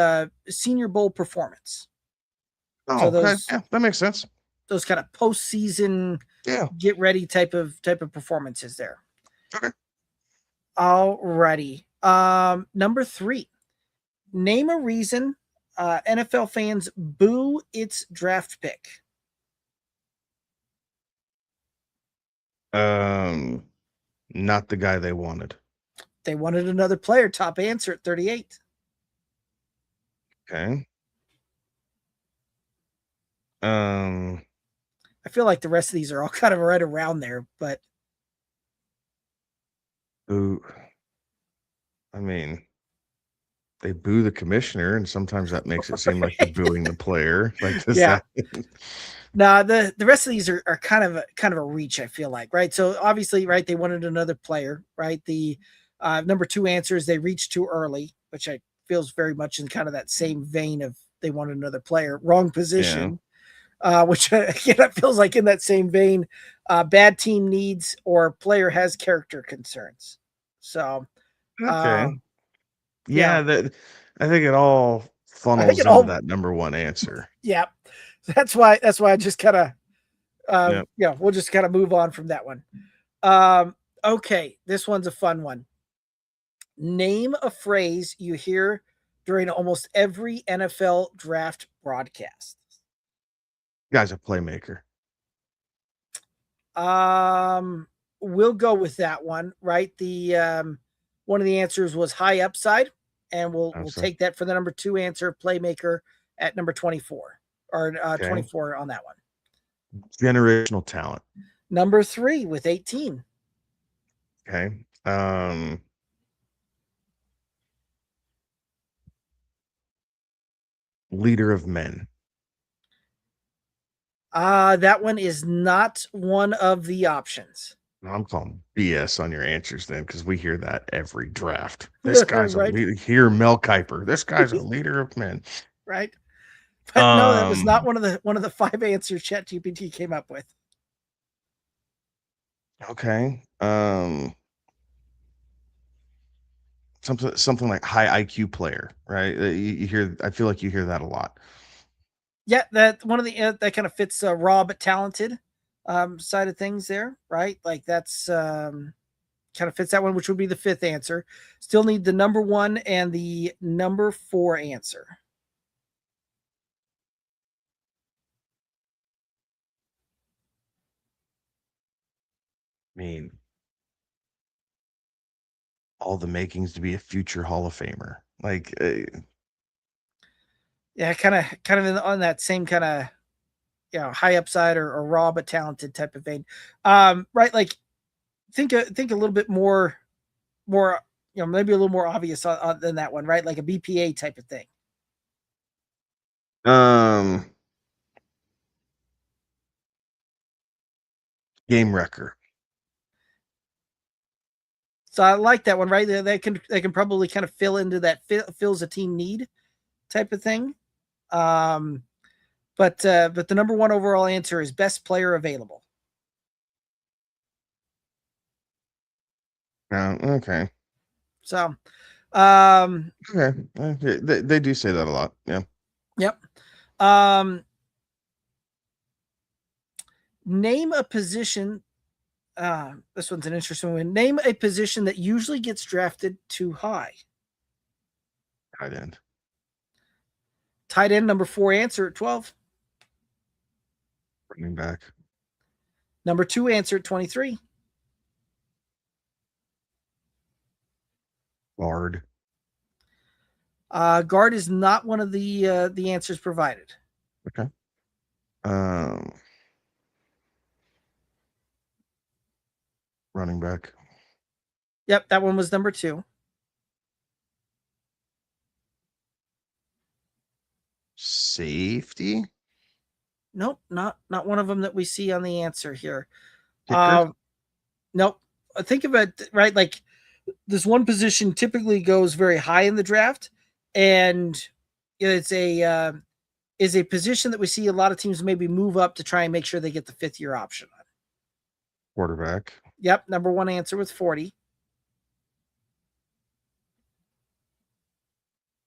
Senior Bowl performance. Oh, so those, okay. Yeah, that makes sense. Those kind of postseason, get ready type of performances there. Okay. Alrighty. Number 3. Name a reason NFL fans boo its draft pick. Not the guy they wanted. They wanted another player. Top answer at 38. Okay. I feel like the rest of these are all kind of right around there, but I mean, they boo the commissioner, and sometimes that makes it seem like they're booing the player. Like this. Yeah. No, the rest of these are kind of a reach, I feel like, right? So obviously, right, they wanted another player, right? The number 2 answer is they reached too early, which I feels very much in kind of that same vein of they wanted another player, wrong position. Yeah. Which again, it feels like in that same vein, bad team needs or player has character concerns. So, okay, yeah. I think it all funnels into that number 1 answer. Yeah, that's why I just kind of, we'll just kind of move on from that one. Okay, this one's a fun one. Name a phrase you hear during almost every NFL draft broadcast. Guy's a playmaker. We'll go with that one, right? The one of the answers was high upside, and we'll take that for the number 2 answer, playmaker, at number 24 or 24 on that one. Generational talent. Number 3 with 18. Okay. Leader of men. That one is not one of the options. I'm calling BS on your answers then, because we hear that every draft. This guy's right. A leader. Here, Mel Kiper. This guy's a leader of men. Right. But no, that was not one of the 5 answers ChatGPT came up with. Okay. Something like high IQ player, right? You hear. I feel like you hear that a lot. Yeah, that one of the that kind of fits raw but talented side of things there, right? Like that's kind of fits that one, which would be the 5th answer. Still need the number 1 and the number 4 answer. I mean, all the makings to be a future Hall of Famer. Like, Yeah, kind of on that same kind of high upside or raw but talented type of vein. Right, like think a little bit more maybe a little more obvious than that one, right? Like a BPA type of thing. game wrecker. So I like that one, right? They can probably kind of fill into that fills a team need type of thing. But the number 1 overall answer is best player available. Okay. So, okay, they do say that a lot. Yeah. Yep. Name a position. This one's an interesting one. Name a position that usually gets drafted too high. Tight end. Tight end, number 4 answer at 12. Running back. Number 2 answer at 23. Guard. Guard is not one of the answers provided. Okay. Running back. Yep, that one was number 2. Safety. Nope, not one of them that we see on the answer here. Kicker. Nope. Think of it, right? Like this one position typically goes very high in the draft, and it's a position that we see a lot of teams maybe move up to try and make sure they get the 5th year option on. Quarterback. Yep, number 1 answer with 40.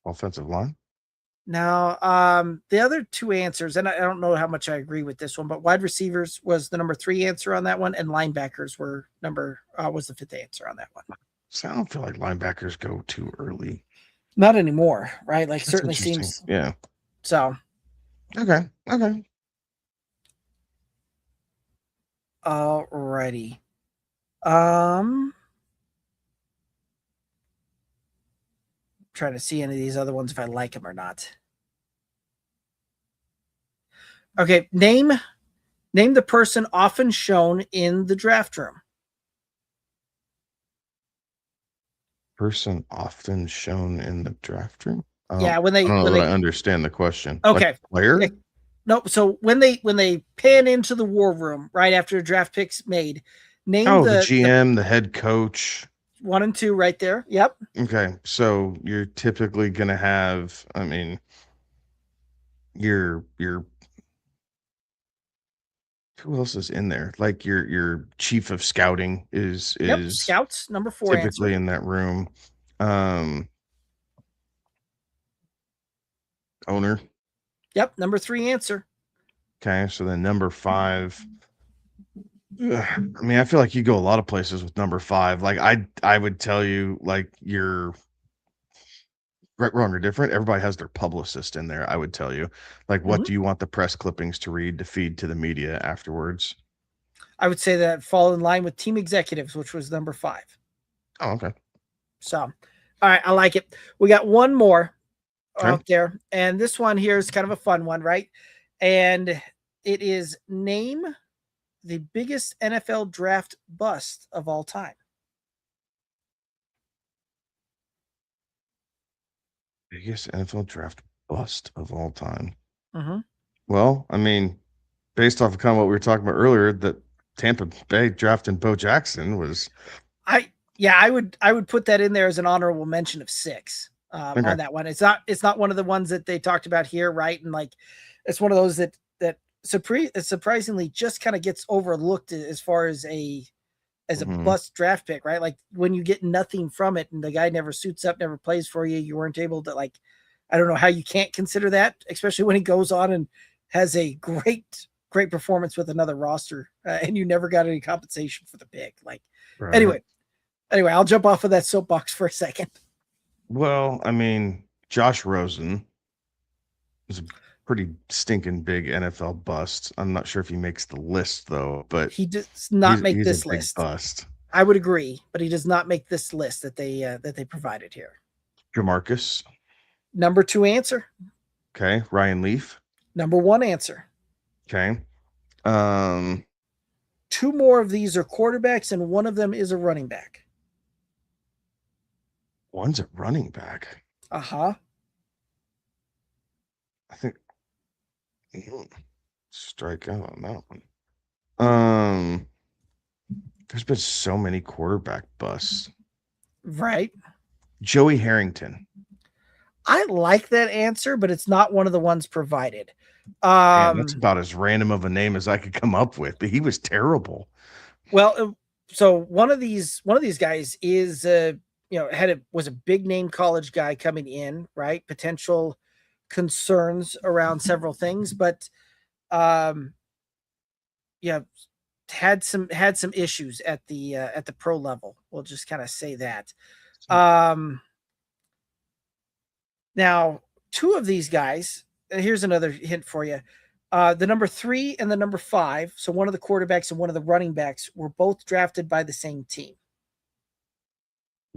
Offensive line. Now, the other 2 answers, and I don't know how much I agree with this one, but wide receivers was the number 3 answer on that one, and linebackers were was the 5th answer on that one. So I don't feel like linebackers go too early. Not anymore, right? Like That's certainly seems. Yeah. So. Okay. Alrighty. Trying to see any of these other ones if I like them or not. Okay, name the person often shown in the draft room. Person often shown in the draft room. Yeah, when I understand the question. Okay, like player. Yeah. No, so when they pan into the war room right after a draft pick's made, name the GM, the head coach. 1 and 2 right there. Yep. Okay, so you're typically gonna have. I mean, your who else is in there? Like your chief of scouting is scouts, number 4 typically answer. in that room. Owner. Yep, number 3 answer. Okay, so then number 5. I mean, I feel like you go a lot of places with number 5. Like I would tell you, like you're right, wrong, or different. Everybody has their publicist in there. I would tell you, like, what do you want the press clippings to read to feed to the media afterwards? I would say that fall in line with team executives, which was number 5. Oh, okay. So, all right, I like it. We got one more out there, and this one here is kind of a fun one, right? And it is name the biggest NFL draft bust of all time. Biggest NFL draft bust of all time. Mm-hmm. Well, I mean, based off of kind of what we were talking about earlier, that Tampa Bay drafting Bo Jackson was. I would put that in there as an honorable mention of 6. on that one. It's not one of the ones that they talked about here, right? And like, it's one of those that surprisingly just kind of gets overlooked as far as a bust draft pick, right? Like when you get nothing from it and the guy never suits up, never plays for you, you weren't able to, like, I don't know how you can't consider that, especially when he goes on and has a great performance with another roster, and you never got any compensation for the pick. Like, Right. anyway, I'll jump off of that soapbox for a second. Well, I mean, Josh Rosen is a pretty stinking big NFL bust. I'm not sure if he makes the list though, but he does not make he's this a big list. Bust. I would agree, but he does not make this list that they provided here. Jamarcus. Number 2 answer. Okay. Ryan Leaf. Number 1 answer. Okay. 2 more of these are quarterbacks, and one of them is a running back. One's a running back. Uh-huh. I think strike out on that one. There's been so many quarterback busts. Right. Joey Harrington. I like that answer, but it's not one of the ones provided. Man, that's about as random of a name as I could come up with, but he was terrible. Well, so one of these guys is was a big name college guy coming in, right? Potential concerns around several things, but had some issues at the pro level. We'll just kind of say that. Now, 2 of these guys, here's another hint for you. The number 3 and the number 5, so one of the quarterbacks and one of the running backs, were both drafted by the same team.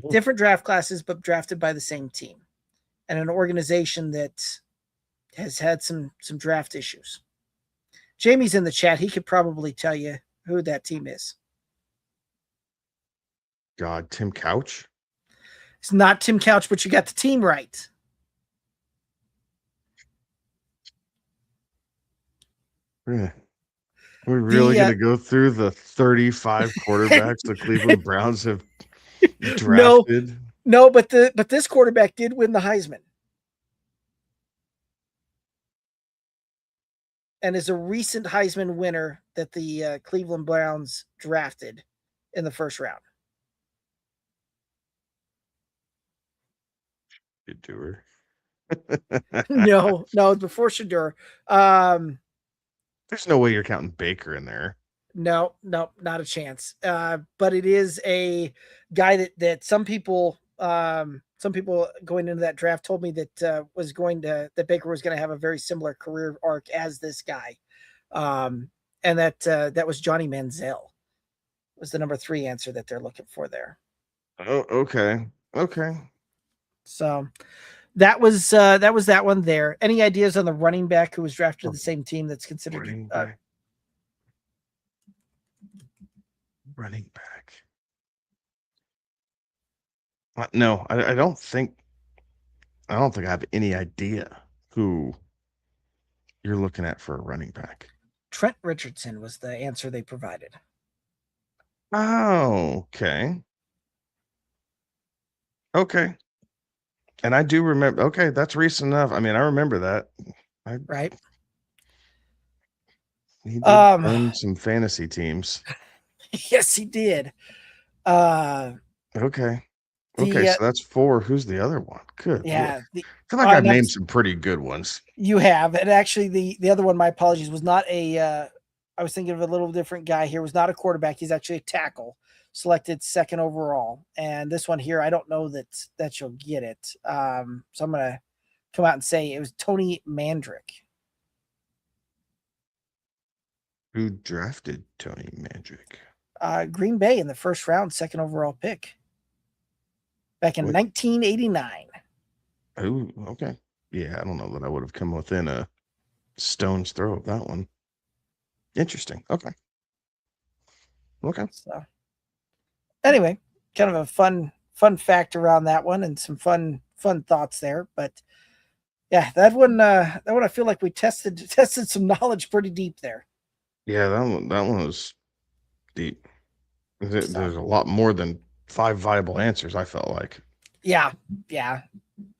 Different draft classes, but drafted by the same team. And an organization that has had some draft issues. Jamie's in the chat. He could probably tell you who that team is. God, Tim Couch? It's not Tim Couch, but you got the team right. We're really going to go through the 35 quarterbacks the Cleveland Browns have drafted? No, but this quarterback did win the Heisman. And is a recent Heisman winner that the Cleveland Browns drafted in the first round. Shadur. No, before Shadur. There's no way you're counting Baker in there. No, not a chance. But it is a guy that some people going into that draft told me that that Baker was going to have a very similar career arc as this guy. And that was Johnny Manziel was the number 3 answer that they're looking for there. Oh, okay. So that was that one there. Any ideas on the running back who was drafted to the same team that's considered running back? No, I don't think I have any idea who you're looking at for a running back. Trent Richardson was the answer they provided. Oh, okay. And I do remember. Okay, that's recent enough. I mean, I remember that. Right. He did run some fantasy teams. Yes, he did. Okay. So that's 4. Who's the other one? Good. Yeah. I feel like I've named some pretty good ones. You have. And actually, the other one, my apologies, was not I was thinking of a little different guy here. Was not a quarterback. He's actually a tackle, selected 2nd overall. And this one here, I don't know that you'll get it. So I'm going to come out and say it was Tony Mandrick. Who drafted Tony Mandrick? Green Bay in the first round, 2nd overall pick. Back in 1989. Oh, okay. Yeah, I don't know that I would have come within a stone's throw of that one. Interesting. Okay. So, anyway, kind of a fun fact around that one, and some fun thoughts there. But yeah, that one I feel like we tested some knowledge pretty deep there. Yeah, that one was deep. There's a lot more than 5 viable answers, I felt like. Yeah.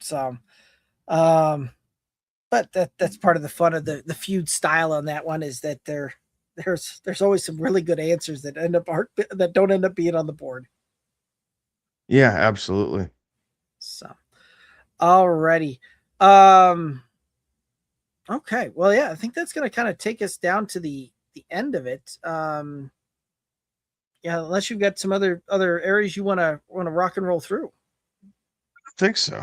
So, but that's part of the fun of the feud style on that one, is that there's always some really good answers that don't end up being on the board. Yeah, absolutely. So, alrighty. Um, okay. Well, yeah, I think that's going to kind of take us down to the end of it. Yeah, unless you've got some other areas you want to rock and roll through. Think so.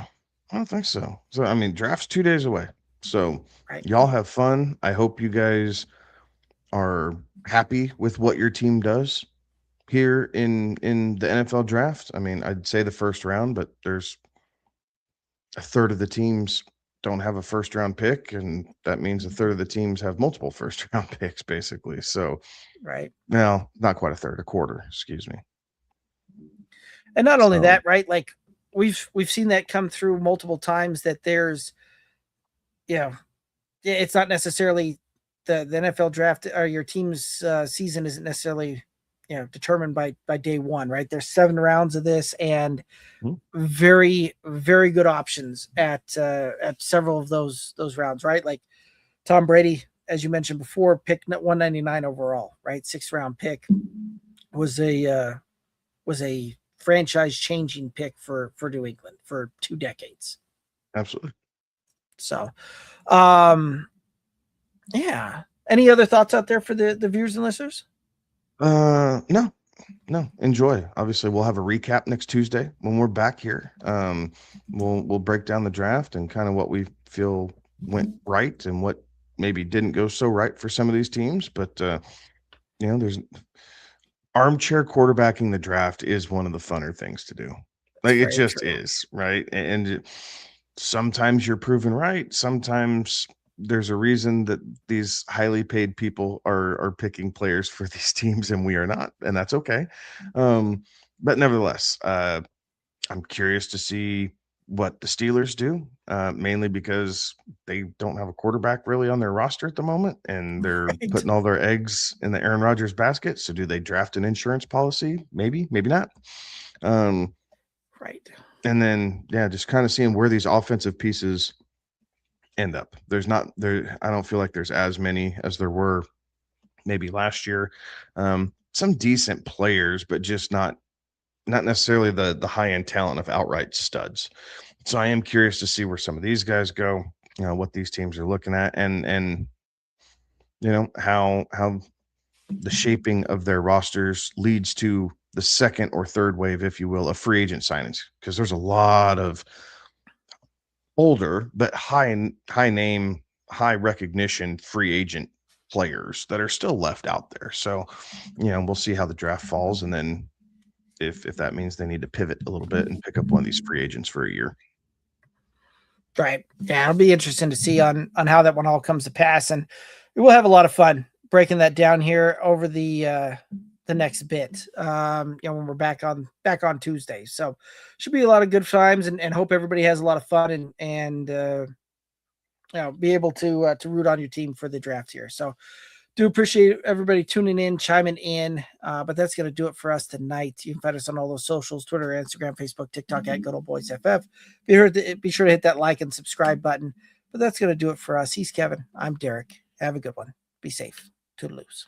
I don't think so. So I mean, draft's 2 days away. So Right. y'all have fun. I hope you guys are happy with what your team does here in the NFL draft. I mean, I'd say the first round, but there's a third of the teams don't have a first round pick, and that means a third of the teams have multiple first round picks, basically. So, Right. no, not quite a third, a quarter, excuse me. And not only So, that, right? Like we've seen that come through multiple times, that there's, it's not necessarily the NFL draft, or your team's season isn't necessarily, determined by day one, right? There's 7 rounds of this, and very, very good options at several of those rounds, right? Like Tom Brady, as you mentioned before, picked 199 overall, right? 6th round pick, was a franchise changing pick for New England for 2 decades. absolutely. So, yeah. Any other thoughts out there for the viewers and listeners? No. Enjoy. Obviously, we'll have a recap next Tuesday when we're back here. We'll break down the draft and kind of what we feel went right and what maybe didn't go so right for some of these teams. But there's armchair quarterbacking the draft is one of the funner things to do. Like it just is, right? And sometimes you're proven right. Sometimes there's a reason that these highly paid people are picking players for these teams and we are not, and that's okay. But nevertheless, I'm curious to see what the Steelers do, mainly because they don't have a quarterback really on their roster at the moment, and they're putting all their eggs in the Aaron Rodgers basket. So do they draft an insurance policy? Maybe, maybe not. Right. And then, yeah, just kind of seeing where these offensive pieces end up. There's not there. I don't feel like there's as many as there were maybe last year. Some decent players, but just not necessarily the high end talent of outright studs. So I am curious to see where some of these guys go, what these teams are looking at, and how the shaping of their rosters leads to the second or third wave, if you will, of free agent signings, because there's a lot of older but high name, high recognition free agent players that are still left out there. So, we'll see how the draft falls, and then if that means they need to pivot a little bit and pick up one of these free agents for a year. Right. Yeah, it'll be interesting to see on how that one all comes to pass, and we'll have a lot of fun breaking that down here over the next bit. When we're back on Tuesday. So should be a lot of good times, and hope everybody has a lot of fun and be able to root on your team for the draft here. So do appreciate everybody tuning in, chiming in. But that's going to do it for us tonight. You can find us on all those socials: Twitter, Instagram, Facebook, TikTok at Good Old Boys FF. Be sure to hit that like and subscribe button. But that's going to do it for us. He's Kevin. I'm Derek. Have a good one. Be safe. Toodaloos.